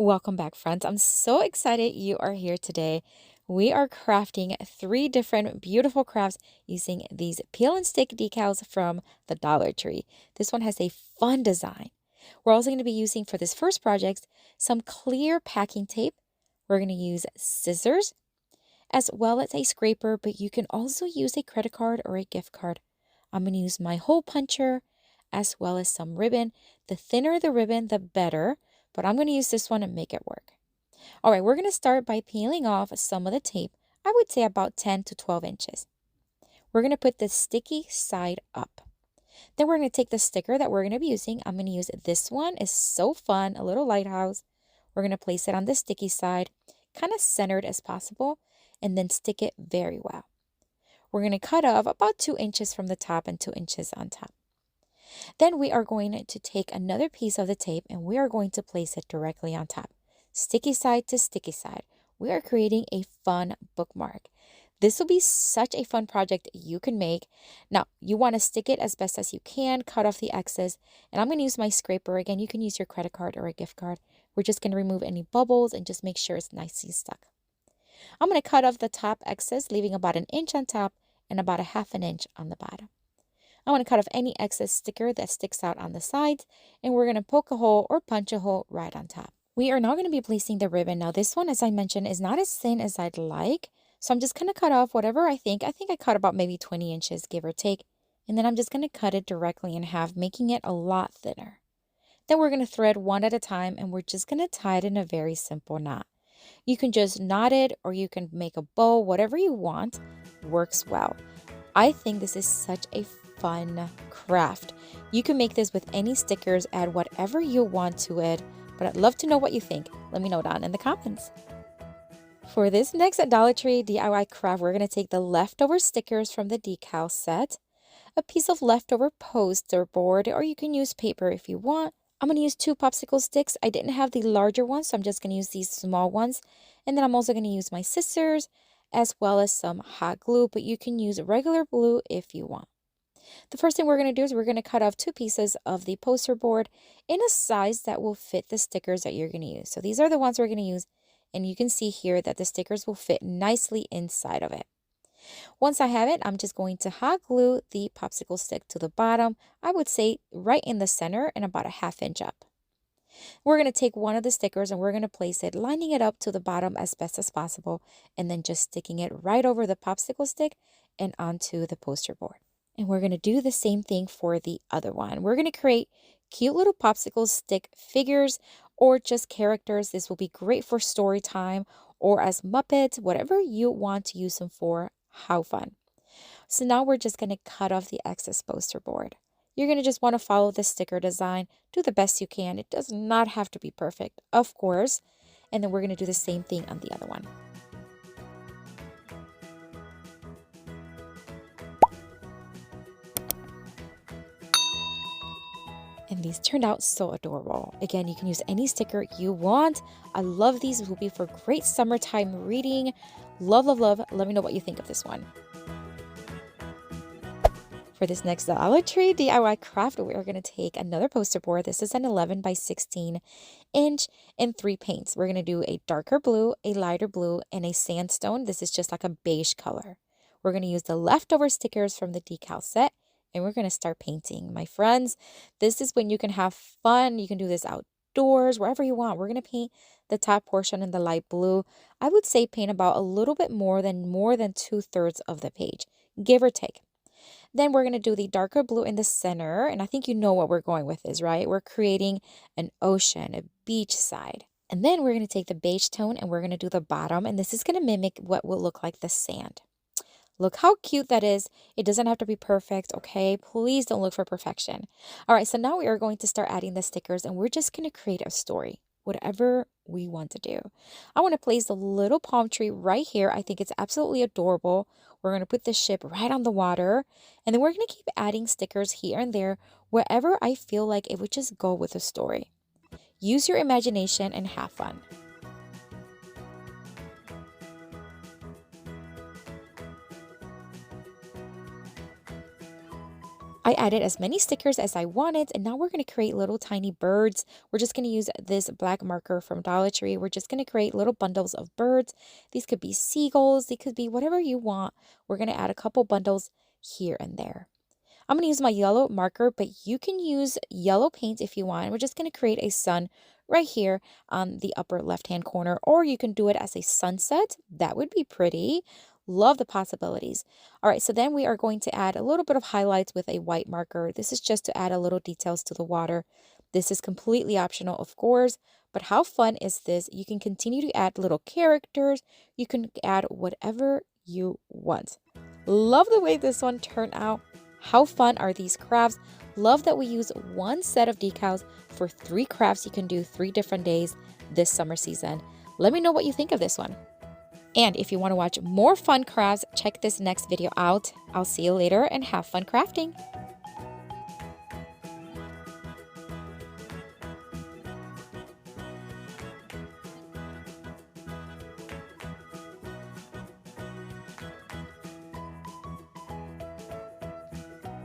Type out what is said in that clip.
Welcome back, friends. I'm so excited you are here today. We are crafting 3 different beautiful crafts using these Peel-N-Stick decals from the Dollar Tree. This one has a fun design. We're also going to be using for this first project some clear packing tape. We're going to use scissors as well as a scraper, but you can also use a credit card or a gift card. I'm going to use my hole puncher as well as some ribbon. The thinner the ribbon, the better, but I'm going to use this one and make it work. All right, we're going to start by peeling off some of the tape. I would say about 10 to 12 inches. We're going to put the sticky side up. Then we're going to take the sticker that we're going to be using. I'm going to use this one. It's so fun, a little lighthouse. We're going to place it on the sticky side, kind of centered as possible, and then stick it very well. We're going to cut off about 2 inches from the top and 2 inches on top. Then we are going to take another piece of the tape and we are going to place it directly on top. Sticky side to sticky side. We are creating a fun bookmark. This will be such a fun project you can make. Now, you want to stick it as best as you can, cut off the excess, and I'm going to use my scraper. Again, you can use your credit card or a gift card. We're just going to remove any bubbles and just make sure it's nicely stuck. I'm going to cut off the top excess, leaving about 1 inch on top and about 1/2 inch on the bottom. I want to cut off any excess sticker that sticks out on the sides, and we're going to poke a hole or punch a hole right on top. We are now going to be placing the ribbon. Now this one, as I mentioned, is not as thin as I'd like, so I'm just going to cut off whatever I think. I think I cut about maybe 20 inches, give or take, and then I'm just going to cut it directly in half, making it a lot thinner. Then we're going to thread one at a time, and we're just going to tie it in a very simple knot. You can just knot it, or you can make a bow, whatever you want works well. I think this is such a fun craft. You can make this with any stickers, add whatever you want to it, but I'd love to know what you think. Let me know down in the comments. For this next Dollar Tree DIY craft, we're going to take the leftover stickers from the decal set, a piece of leftover poster board, or you can use paper if you want. I'm going to use 2 popsicle sticks. I didn't have the larger ones, so I'm just going to use these small ones. And then I'm also going to use my scissors as well as some hot glue, but you can use regular glue if you want. The first thing we're going to do is we're going to cut off 2 pieces of the poster board in a size that will fit the stickers that you're going to use. So these are the ones we're going to use, and you can see here that the stickers will fit nicely inside of it. Once I have it, I'm just going to hot glue the popsicle stick to the bottom. I would say right in the center and about 1/2 inch up. We're going to take one of the stickers and we're going to place it, lining it up to the bottom as best as possible, and then just sticking it right over the popsicle stick and onto the poster board. And we're going to do the same thing for the other one. We're going to create cute little popsicle stick figures or just characters. This will be great for story time or as Muppets, whatever you want to use them for. How fun. So now we're just going to cut off the excess poster board. You're going to just want to follow the sticker design. Do the best you can. It does not have to be perfect, of course. And then we're going to do the same thing on the other one. And these turned out so adorable. Again, you can use any sticker you want. I love these. It will be for great summertime reading. Love, love, love. Let me know what you think of this one. For this next Dollar Tree DIY craft, we are going to take another poster board. This is an 11 by 16 inch and 3 paints. We're going to do a darker blue, a lighter blue, and a sandstone. This is just like a beige color. We're going to use the leftover stickers from the decal set, and we're going to start painting. My friends, this is when you can have fun. You can do this outdoors, wherever you want. We're going to paint the top portion in the light blue. I would say paint about a little bit more than 2/3 of the page, give or take. Then we're going to do the darker blue in the center, and I think you know what we're going with this, right? We're creating an ocean, a beach side. And then we're going to take the beige tone and we're going to do the bottom, and this is going to mimic what will look like the sand. Look how cute that is. It doesn't have to be perfect, okay? Please don't look for perfection. All right, so now we are going to start adding the stickers, and we're just going to create a story, whatever we want to do. I want to place a little palm tree right here. I think it's absolutely adorable. We're going to put the ship right on the water, and then we're going to keep adding stickers here and there wherever I feel like it would just go with the story. Use your imagination and have fun. I added as many stickers as I wanted, and now we're going to create little tiny birds. We're just going to use this black marker from Dollar Tree. We're just going to create little bundles of birds. These could be seagulls. They could be whatever you want. We're going to add a couple bundles here and there. I'm going to use my yellow marker, but you can use yellow paint if you want. We're just going to create a sun right here on the upper left-hand corner, or you can do it as a sunset. That would be pretty. Love the possibilities. All right, so then we are going to add a little bit of highlights with a white marker. This is just to add a little details to the water. This is completely optional, of course, but how fun is this? You can continue to add little characters. You can add whatever you want. Love the way this one turned out. How fun are these crafts? Love that we use one set of decals for 3 crafts you can do 3 different days this summer season. Let me know what you think of this one. And if you want to watch more fun crafts, check this next video out. I'll see you later and have fun crafting.